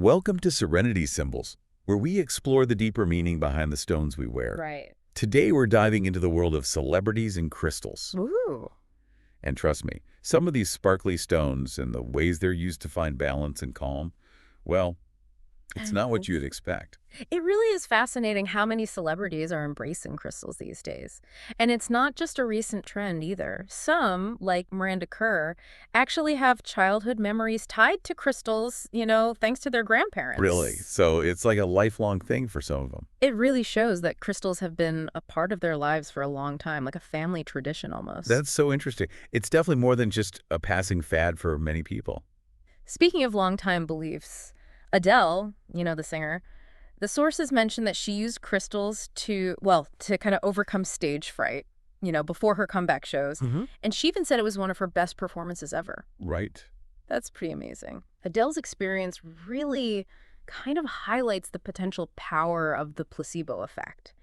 Welcome to Serenity Symbols, where we explore the deeper meaning behind the stones we wear. Right. Today we're diving into the world of celebrities and crystals. Ooh. And trust me, some of these sparkly stones and the ways they're used to find balance and calm, well, it's not what you'd expect. It really is fascinating how many celebrities are embracing crystals these days. And it's not just a recent trend either. Some, like Miranda Kerr, actually have childhood memories tied to crystals, thanks to their Really. grandparents. So it's like a lifelong thing for some of them. It really shows that crystals have been a part of their lives for a long time, like a family tradition almost. That's so interesting. It's definitely more than just a passing fad for many people. Speaking of longtime beliefs, Adele, the singer, the sources mention that she used crystals to kind of overcome stage fright, before her comeback shows. Hmm. And she even said it was one of her best performances ever. Right. That's pretty amazing. Adele's experience really kind of highlights the potential power of the placebo effect.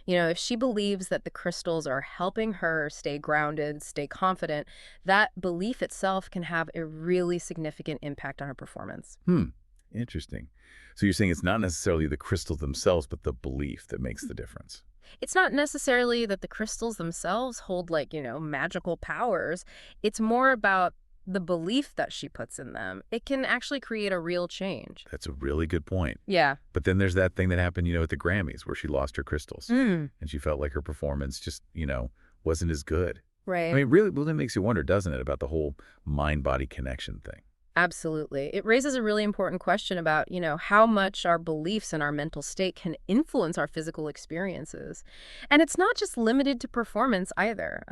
If she believes that the crystals are helping her stay grounded, stay confident, that belief itself can have a really significant impact on her performance. Interesting. So you're saying it's not necessarily the crystals themselves, but the belief that makes the difference. It's not necessarily that the crystals themselves hold magical powers. It's more about the belief that she puts in them. It can actually create a real change. That's a really good point. Yeah. But then there's that thing that happened, at the Grammys where she lost her crystals Mm. and she felt like her performance just, wasn't as good. Right. I mean, really makes you wonder, doesn't it, about the whole mind-body connection thing? Absolutely. It raises a really important question about, how much our beliefs and our mental state can influence our physical experiences. And it's not just limited to performance either.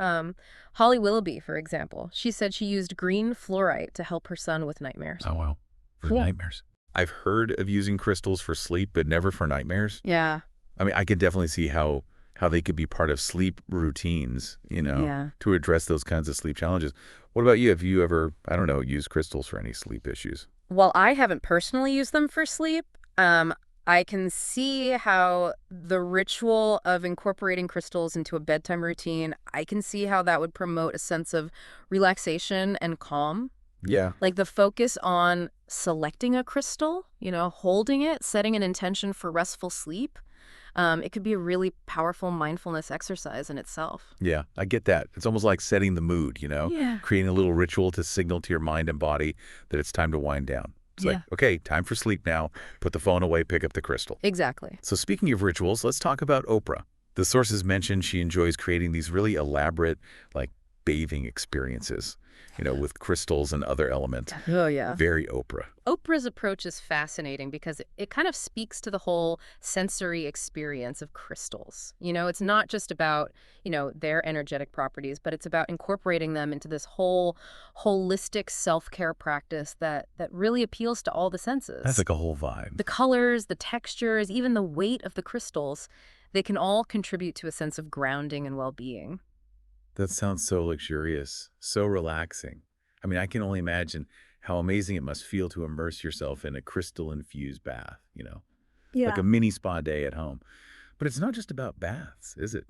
Holly Willoughby, for example, she said she used green fluorite to help her son with nightmares. Oh, wow. For Cool. nightmares. I've heard of using crystals for sleep, but never for nightmares. Yeah. I mean, I can definitely see how they could be part of sleep routines, Yeah. to address those kinds of sleep challenges. What about you? Have you ever, I don't know, used crystals for any sleep issues? While I haven't personally used them for sleep, I can see how the ritual of incorporating crystals into a bedtime routine, I can see how that would promote a sense of relaxation and calm. Yeah. Like the focus on selecting a crystal, holding it, setting an intention for restful sleep. It could be a really powerful mindfulness exercise in itself. Yeah, I get that. It's almost like setting the mood, Yeah. creating a little ritual to signal to your mind and body that it's time to wind down. It's like, Yeah. okay, time for sleep now. Put the phone away, pick up the crystal. Exactly. So speaking of rituals, let's talk about Oprah. The sources mention she enjoys creating these really elaborate, like bathing experiences, with crystals and other elements. Oh, yeah. Very Oprah. Oprah's approach is fascinating because it kind of speaks to the whole sensory experience of crystals. It's not just about, their energetic properties, but it's about incorporating them into this whole holistic self-care practice that really appeals to all the senses. That's like a whole vibe. The colors, the textures, even the weight of the crystals, they can all contribute to a sense of grounding and well-being. That sounds so luxurious, so relaxing. I mean, I can only imagine how amazing it must feel to immerse yourself in a crystal-infused bath, like a mini spa day at home. But it's not just about baths, is it?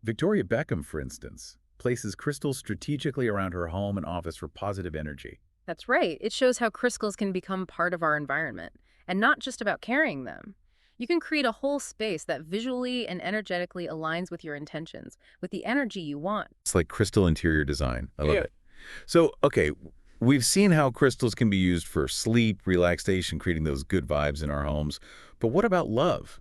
Victoria Beckham, for instance, places crystals strategically around her home and office for positive energy. That's right. It shows how crystals can become part of our environment, and not just about carrying them. You can create a whole space that visually and energetically aligns with your intentions, with the energy you want. It's like crystal interior design. I love Yeah. it. So, okay, we've seen how crystals can be used for sleep, relaxation, creating those good vibes in our homes. But what about love?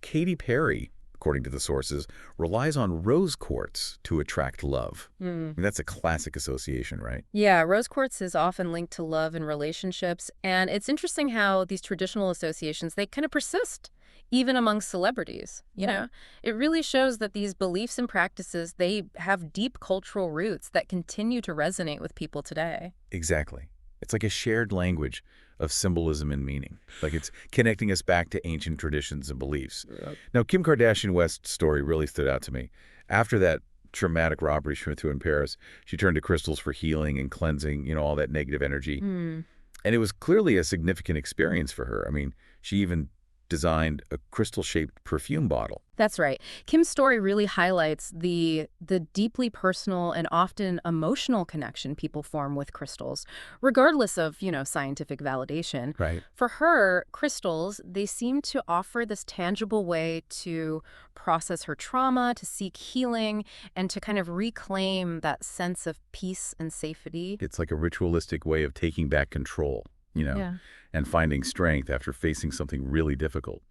Katy Perry, according to the sources, relies on rose quartz to attract love. I mean, that's a classic association, right? Yeah, rose quartz is often linked to love and relationships, and it's interesting how these traditional associations, they kind of persist, even among celebrities, It really shows that these beliefs and practices, they have deep cultural roots that continue to resonate with people today. Exactly. It's like a shared language of symbolism and meaning. Like it's connecting us back to ancient traditions and beliefs. Yep. Now, Kim Kardashian West's story really stood out to me. After that traumatic robbery she went through in Paris, she turned to crystals for healing and cleansing, all that negative energy. Hmm. And it was clearly a significant experience for her. I mean, she even designed a crystal-shaped perfume bottle. That's right. Kim's story really highlights the deeply personal and often emotional connection people form with crystals, regardless of, scientific validation. Right. For her, crystals, they seem to offer this tangible way to process her trauma, to seek healing, and to kind of reclaim that sense of peace and safety. It's like a ritualistic way of taking back control, Yeah. and finding strength after facing something really difficult.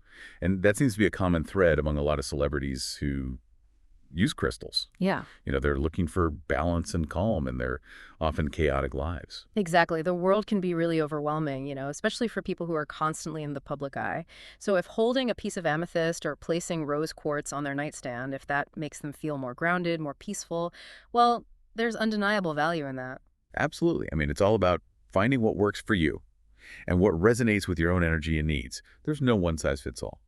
And that seems to be a common thread among a lot of celebrities who use crystals. Yeah. They're looking for balance and calm in their often chaotic lives. Exactly. The world can be really overwhelming, especially for people who are constantly in the public eye. So if holding a piece of amethyst or placing rose quartz on their nightstand, if that makes them feel more grounded, more peaceful, well, there's undeniable value in that. Absolutely. I mean, it's all about finding what works for you and what resonates with your own energy and needs. There's no one size fits all.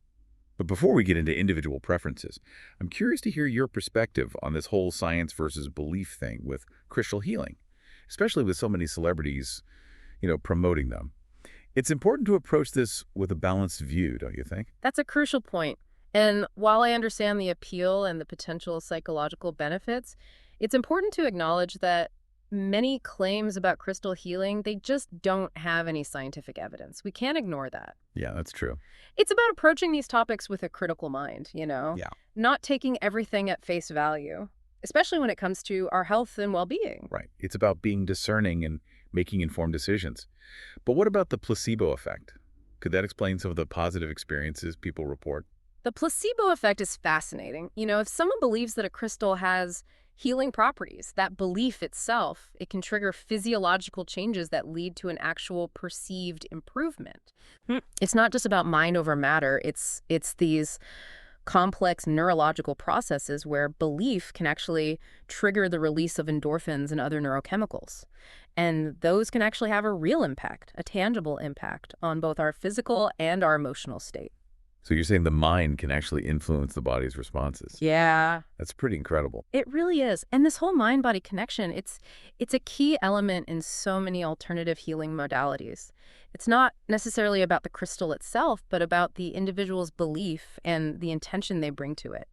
But before we get into individual preferences, I'm curious to hear your perspective on this whole science versus belief thing with crystal healing, especially with so many celebrities, promoting them. It's important to approach this with a balanced view, don't you think? That's a crucial point. And while I understand the appeal and the potential psychological benefits, it's important to acknowledge that many claims about crystal healing, they just don't have any scientific evidence. We can't ignore that. Yeah, that's true. It's about approaching these topics with a critical mind, Yeah, not taking everything at face value, especially when it comes to our health and well-being. right. It's about being discerning and making informed decisions. But what about the placebo effect? Could that explain some of the positive experiences people report? The placebo effect is fascinating. If someone believes that a crystal has healing properties, that belief itself, it can trigger physiological changes that lead to an actual perceived improvement. It's not just about mind over matter. It's these complex neurological processes where belief can actually trigger the release of endorphins and other neurochemicals. And those can actually have a real impact, a tangible impact on both our physical and our emotional state. So you're saying the mind can actually influence the body's responses. Yeah. That's pretty incredible. It really is. And this whole mind-body connection, it's a key element in so many alternative healing modalities. It's not necessarily about the crystal itself, but about the individual's belief and the intention they bring to it.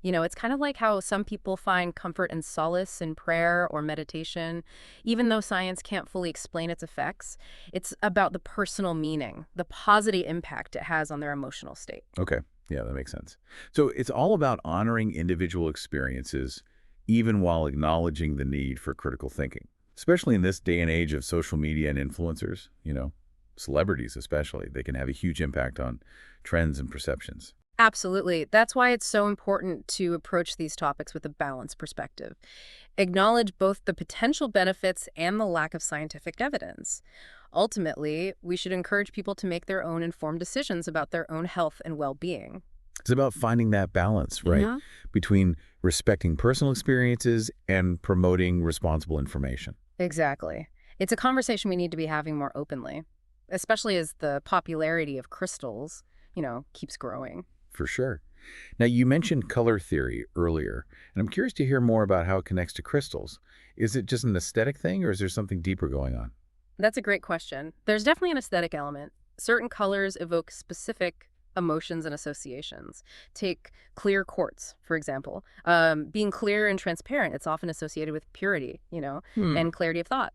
It's kind of like how some people find comfort and solace in prayer or meditation, even though science can't fully explain its effects. It's about the personal meaning, the positive impact it has on their emotional state. Okay. Yeah, that makes sense. So it's all about honoring individual experiences, even while acknowledging the need for critical thinking, especially in this day and age of social media and influencers, celebrities especially. They can have a huge impact on trends and perceptions. Absolutely. That's why it's so important to approach these topics with a balanced perspective. Acknowledge both the potential benefits and the lack of scientific evidence. Ultimately, we should encourage people to make their own informed decisions about their own health and well-being. It's about finding that balance, right, Yeah. between respecting personal experiences and promoting responsible information. Exactly. It's a conversation we need to be having more openly, especially as the popularity of crystals, keeps growing. For sure. Now, you mentioned color theory earlier, and I'm curious to hear more about how it connects to crystals. Is it just an aesthetic thing, or is there something deeper going on? That's a great question. There's definitely an aesthetic element. Certain colors evoke specific emotions and associations. Take clear quartz, for example. Being clear and transparent, it's often associated with purity, Hmm. and clarity of thought.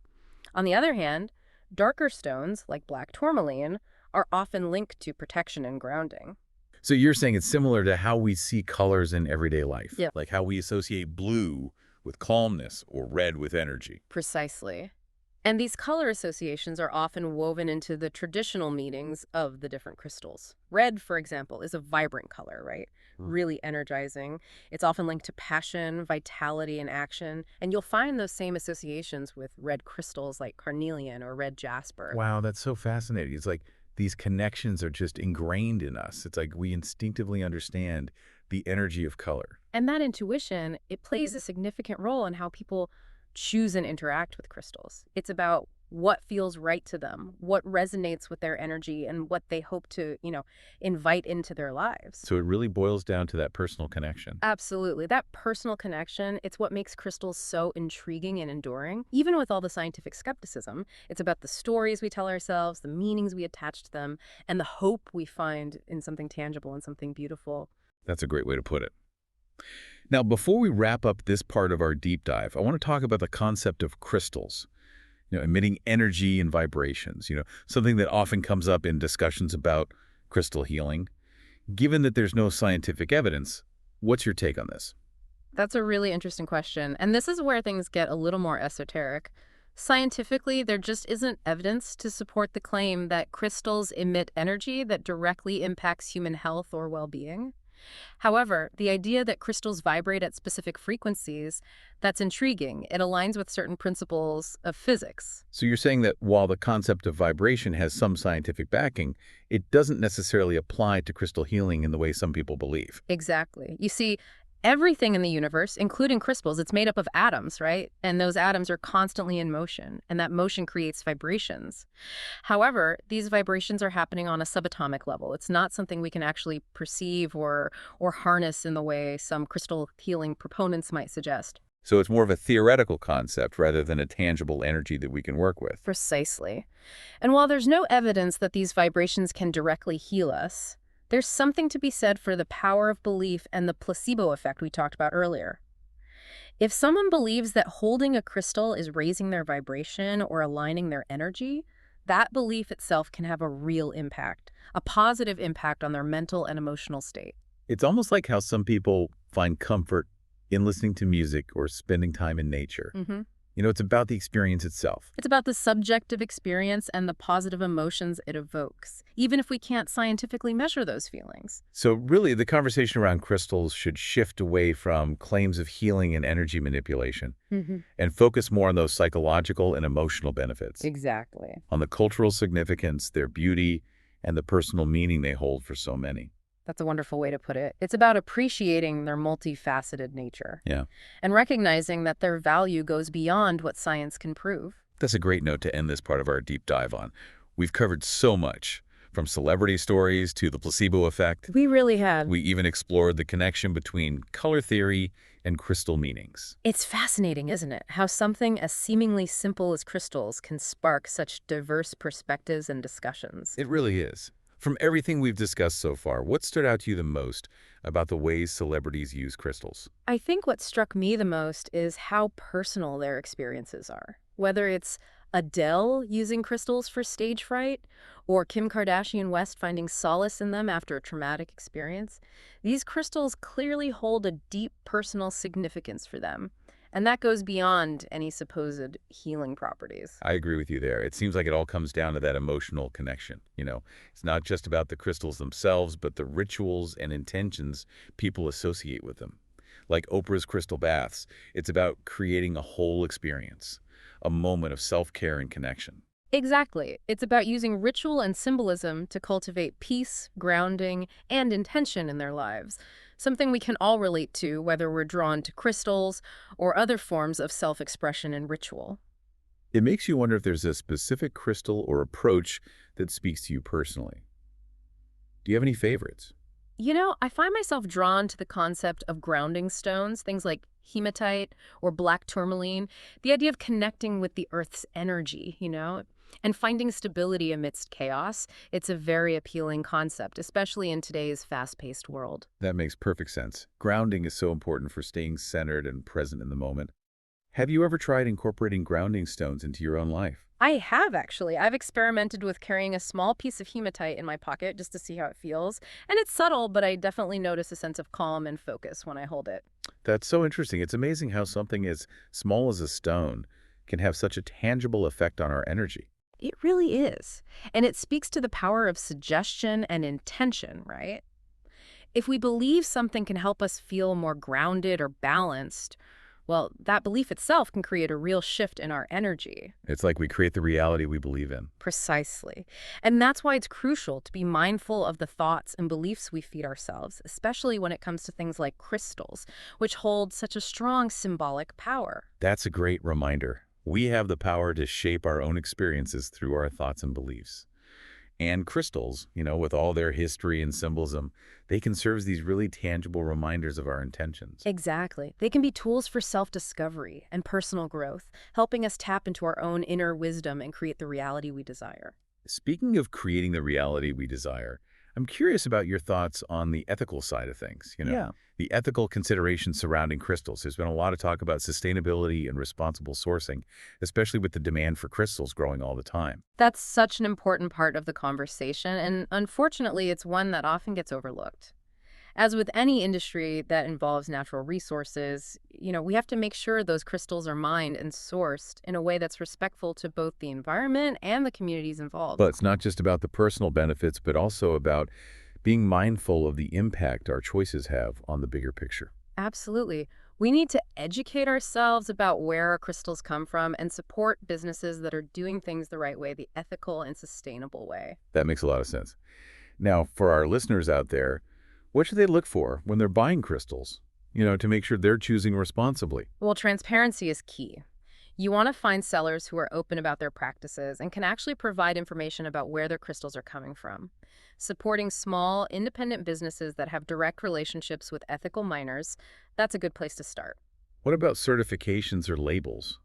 On the other hand, darker stones, like black tourmaline, are often linked to protection and grounding. So you're saying it's similar to how we see colors in everyday life, Yeah, like how we associate blue with calmness or red with energy. precisely. And these color associations are often woven into the traditional meanings of the different crystals. Red, for example, is a vibrant color, right? Hmm. Really energizing. It's often linked to passion, vitality, and action. And you'll find those same associations with red crystals like carnelian or red jasper. Wow, that's so fascinating. It's like these connections are just ingrained in us. It's like we instinctively understand the energy of color. And that intuition, it plays a significant role in how people choose and interact with crystals. It's about what feels right to them, what resonates with their energy, and what they hope to, invite into their lives. So it really boils down to that personal connection. Absolutely. That personal connection, it's what makes crystals so intriguing and enduring. Even with all the scientific skepticism, it's about the stories we tell ourselves, the meanings we attach to them, and the hope we find in something tangible and something beautiful. That's a great way to put it. Now, before we wrap up this part of our deep dive, I want to talk about the concept of crystals, emitting energy and vibrations, something that often comes up in discussions about crystal healing. Given that there's no scientific evidence, what's your take on this? That's a really interesting question. And this is where things get a little more esoteric. Scientifically, there just isn't evidence to support the claim that crystals emit energy that directly impacts human health or well-being. However, the idea that crystals vibrate at specific frequencies, that's intriguing. It aligns with certain principles of physics. So you're saying that while the concept of vibration has some scientific backing, it doesn't necessarily apply to crystal healing in the way some people believe. Exactly. You see, everything in the universe, including crystals, it's made up of atoms, right? And those atoms are constantly in motion, and that motion creates vibrations. However, these vibrations are happening on a subatomic level. It's not something we can actually perceive or harness in the way some crystal healing proponents might suggest. So it's more of a theoretical concept rather than a tangible energy that we can work with. Precisely. And while there's no evidence that these vibrations can directly heal us, there's something to be said for the power of belief and the placebo effect we talked about earlier. If someone believes that holding a crystal is raising their vibration or aligning their energy, that belief itself can have a real impact, a positive impact on their mental and emotional state. It's almost like how some people find comfort in listening to music or spending time in nature. hmm It's about the experience itself. It's about the subjective experience and the positive emotions it evokes, even if we can't scientifically measure those feelings. So really, the conversation around crystals should shift away from claims of healing and energy manipulation and focus more on those psychological and emotional benefits, Exactly. on the cultural significance, their beauty, and the personal meaning they hold for so many. That's a wonderful way to put it. It's about appreciating their multifaceted nature Yeah, and recognizing that their value goes beyond what science can prove. that's a great note to end this part of our deep dive on. We've covered so much, from celebrity stories to the placebo effect. We really have. We even explored the connection between color theory and crystal meanings. It's fascinating, isn't it? How something as seemingly simple as crystals can spark such diverse perspectives and discussions. It really is. From everything we've discussed so far, what stood out to you the most about the ways celebrities use crystals? I think what struck me the most is how personal their experiences are. Whether it's Adele using crystals for stage fright, or Kim Kardashian West finding solace in them after a traumatic experience, these crystals clearly hold a deep personal significance for them. And that goes beyond any supposed healing properties. I agree with you there. It seems like it all comes down to that emotional connection. It's not just about the crystals themselves, but the rituals and intentions people associate with them. Like Oprah's crystal baths, it's about creating a whole experience, a moment of self-care and connection. Exactly. It's about using ritual and symbolism to cultivate peace, grounding, and intention in their lives. Something we can all relate to, whether we're drawn to crystals or other forms of self-expression and ritual. It makes you wonder if there's a specific crystal or approach that speaks to you personally. Do you have any favorites? I find myself drawn to the concept of grounding stones, things like hematite or black tourmaline, the idea of connecting with the earth's energy, and finding stability amidst chaos. It's a very appealing concept, especially in today's fast-paced world. That makes perfect sense. Grounding is so important for staying centered and present in the moment. Have you ever tried incorporating grounding stones into your own life? I have, actually. I've experimented with carrying a small piece of hematite in my pocket just to see how it feels. And it's subtle, but I definitely notice a sense of calm and focus when I hold it. That's so interesting. It's amazing how something as small as a stone can have such a tangible effect on our energy. It really is. And it speaks to the power of suggestion and intention, right? If we believe something can help us feel more grounded or balanced, well, that belief itself can create a real shift in our energy. It's like we create the reality we believe in. Precisely. And that's why it's crucial to be mindful of the thoughts and beliefs we feed ourselves, especially when it comes to things like crystals, which hold such a strong symbolic power. That's a great reminder. We have the power to shape our own experiences through our thoughts and beliefs. And crystals, with all their history and symbolism, they can serve as these really tangible reminders of our intentions. Exactly. They can be tools for self-discovery and personal growth, helping us tap into our own inner wisdom and create the reality we desire. Speaking of creating the reality we desire, I'm curious about your thoughts on the ethical side of things, Yeah. the ethical considerations surrounding crystals. There's been a lot of talk about sustainability and responsible sourcing, especially with the demand for crystals growing all the time. That's such an important part of the conversation, and unfortunately, it's one that often gets overlooked. As with any industry that involves natural resources, we have to make sure those crystals are mined and sourced in a way that's respectful to both the environment and the communities But involved. it's not just about the personal benefits, but also about being mindful of the impact our choices have on the bigger picture. Absolutely. We need to educate ourselves about where our crystals come from and support businesses that are doing things the right way, the ethical and sustainable way. That makes a lot of sense. Now, for our listeners out there, what should they look for when they're buying crystals, to make sure they're choosing responsibly? Well, transparency is key. You want to find sellers who are open about their practices and can actually provide information about where their crystals are coming from. Supporting small, independent businesses that have direct relationships with ethical miners, that's a good place to start. What about certifications or labels?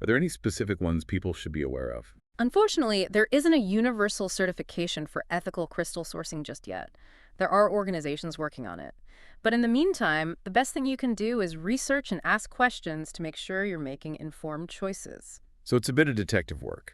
Are there any specific ones people should be aware of? Unfortunately, there isn't a universal certification for ethical crystal sourcing just yet. There are organizations working on it. But in the meantime, the best thing you can do is research and ask questions to make sure you're making informed choices. So it's a bit of detective work,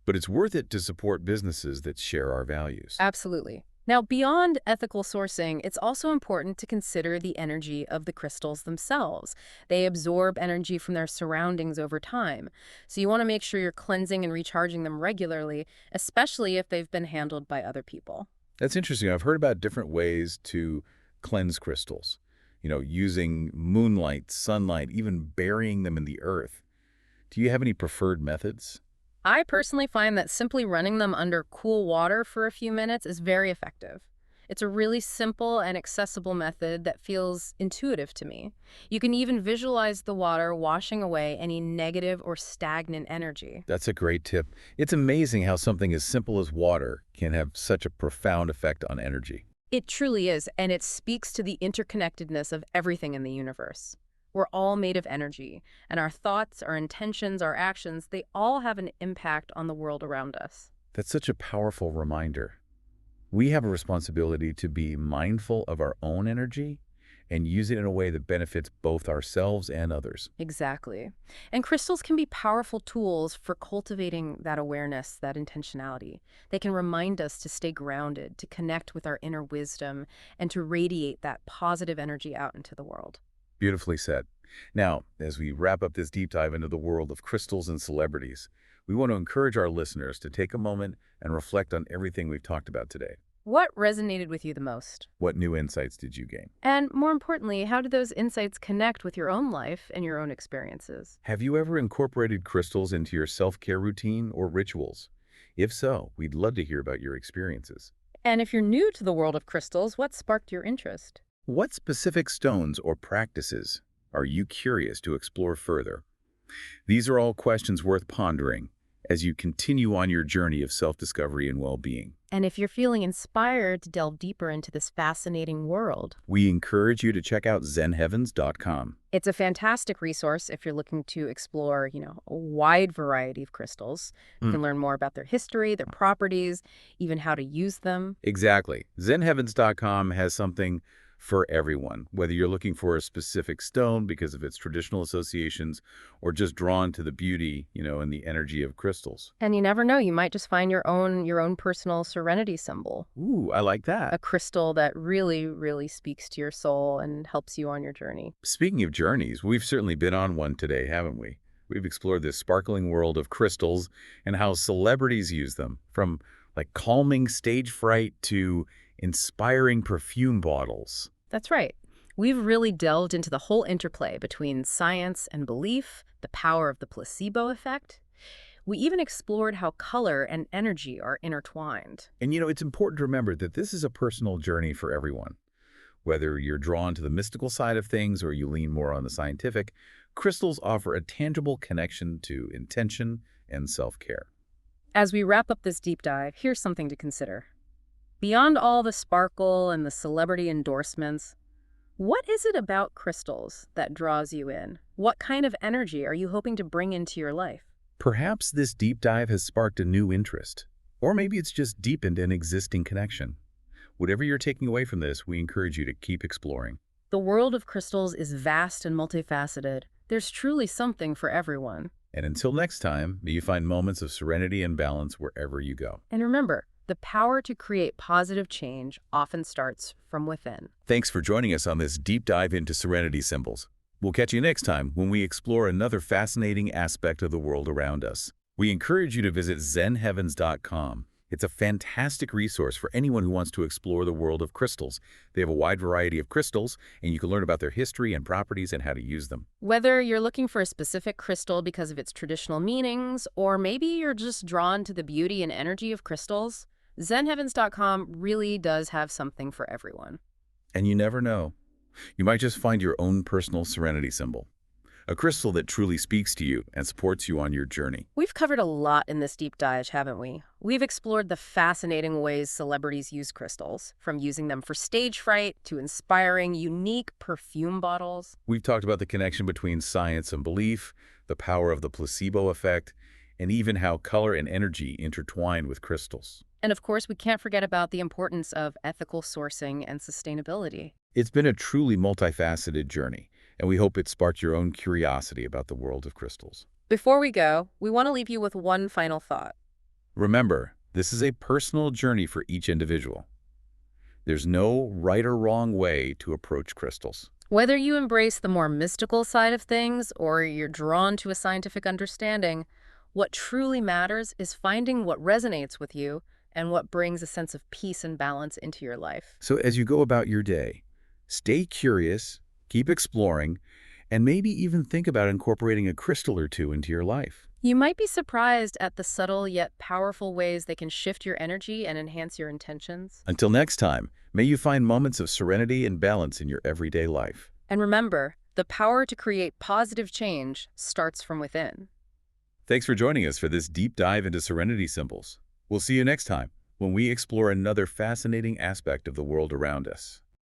but it's worth it to support businesses that share our values. Absolutely. Now, beyond ethical sourcing, it's also important to consider the energy of the crystals themselves. They absorb energy from their surroundings over time. So you want to make sure you're cleansing and recharging them regularly, especially if they've been handled by other people. That's interesting. I've heard about different ways to cleanse crystals, using moonlight, sunlight, even burying them in the earth. Do you have any preferred methods? I personally find that simply running them under cool water for a few minutes is very effective. It's a really simple and accessible method that feels intuitive to me. You can even visualize the water washing away any negative or stagnant energy. That's a great tip. It's amazing how something as simple as water can have such a profound effect on energy. It truly is, and it speaks to the interconnectedness of everything in the universe. We're all made of energy, and our thoughts, our intentions, our actions, they all have an impact on the world around us. That's such a powerful reminder. We have a responsibility to be mindful of our own energy and use it in a way that benefits both ourselves and others. Exactly. And crystals can be powerful tools for cultivating that awareness, that intentionality. They can remind us to stay grounded, to connect with our inner wisdom, and to radiate that positive energy out into the world. Beautifully said. Now, as we wrap up this deep dive into the world of crystals and celebrities, we want to encourage our listeners to take a moment and reflect on everything we've talked about today. What resonated with you the most? What new insights did you gain? And more importantly, how do those insights connect with your own life and your own experiences? Have you ever incorporated crystals into your self-care routine or rituals? If so, we'd love to hear about your experiences. And if you're new to the world of crystals, what sparked your interest? What specific stones or practices are you curious to explore further? These are all questions worth pondering as you continue on your journey of self-discovery and well-being. And if you're feeling inspired to delve deeper into this fascinating world, We encourage you to check out zenheavens.com. it's a fantastic resource if you're looking to explore, a wide variety of crystals. You Mm. can learn more about their history, their properties, even how to use them. Exactly. Zenheavens.com has something for everyone, whether you're looking for a specific stone because of its traditional associations or just drawn to the beauty, and the energy of crystals. And you never know, you might just find your own personal serenity symbol, Ooh, I like a that. crystal that really, really speaks to your soul and helps you on your journey. Speaking of journeys, we've certainly been on one today, haven't we? We've explored this sparkling world of crystals and how celebrities use them, from like calming stage fright to inspiring perfume bottles. That's right. We've really delved into the whole interplay between science and belief, the power of the placebo effect. We even explored how color and energy are intertwined. And it's important to remember that this is a personal journey for everyone. Whether you're drawn to the mystical side of things or you lean more on the scientific, crystals offer a tangible connection to intention and self-care. As we wrap up this deep dive, here's something to consider. Beyond all the sparkle and the celebrity endorsements, what is it about crystals that draws you in? What kind of energy are you hoping to bring into your life? Perhaps this deep dive has sparked a new interest, or maybe it's just deepened an existing connection. Whatever you're taking away from this, we encourage you to keep exploring. The world of crystals is vast and multifaceted. There's truly something for everyone. And until next time, may you find moments of serenity and balance wherever you go. And remember, the power to create positive change often starts from within. Thanks for joining us on this deep dive into Serenity Symbols. We'll catch you next time when we explore another fascinating aspect of the world around us. We encourage you to visit zenheavens.com. It's a fantastic resource for anyone who wants to explore the world of crystals. They have a wide variety of crystals, and you can learn about their history and properties and how to use them. Whether you're looking for a specific crystal because of its traditional meanings, or maybe you're just drawn to the beauty and energy of crystals, zenheavens.com really does have something for everyone. And you never know. You might just find your own personal serenity symbol, a crystal that truly speaks to you and supports you on your journey. We've covered a lot in this deep dive, haven't we? We've explored the fascinating ways celebrities use crystals, from using them for stage fright to inspiring unique perfume bottles. We've talked about the connection between science and belief, the power of the placebo effect, and even how color and energy intertwine with crystals. And of course, we can't forget about the importance of ethical sourcing and sustainability. It's been a truly multifaceted journey, and we hope it sparked your own curiosity about the world of crystals. Before we go, we want to leave you with one final thought. Remember, this is a personal journey for each individual. There's no right or wrong way to approach crystals. Whether you embrace the more mystical side of things or you're drawn to a scientific understanding, what truly matters is finding what resonates with you and what brings a sense of peace and balance into your life. So as you go about your day, stay curious, keep exploring, and maybe even think about incorporating a crystal or two into your life. You might be surprised at the subtle yet powerful ways they can shift your energy and enhance your intentions. Until next time, may you find moments of serenity and balance in your everyday life. And remember, the power to create positive change starts from within. Thanks for joining us for this deep dive into Serenity Symbols. We'll see you next time when we explore another fascinating aspect of the world around us.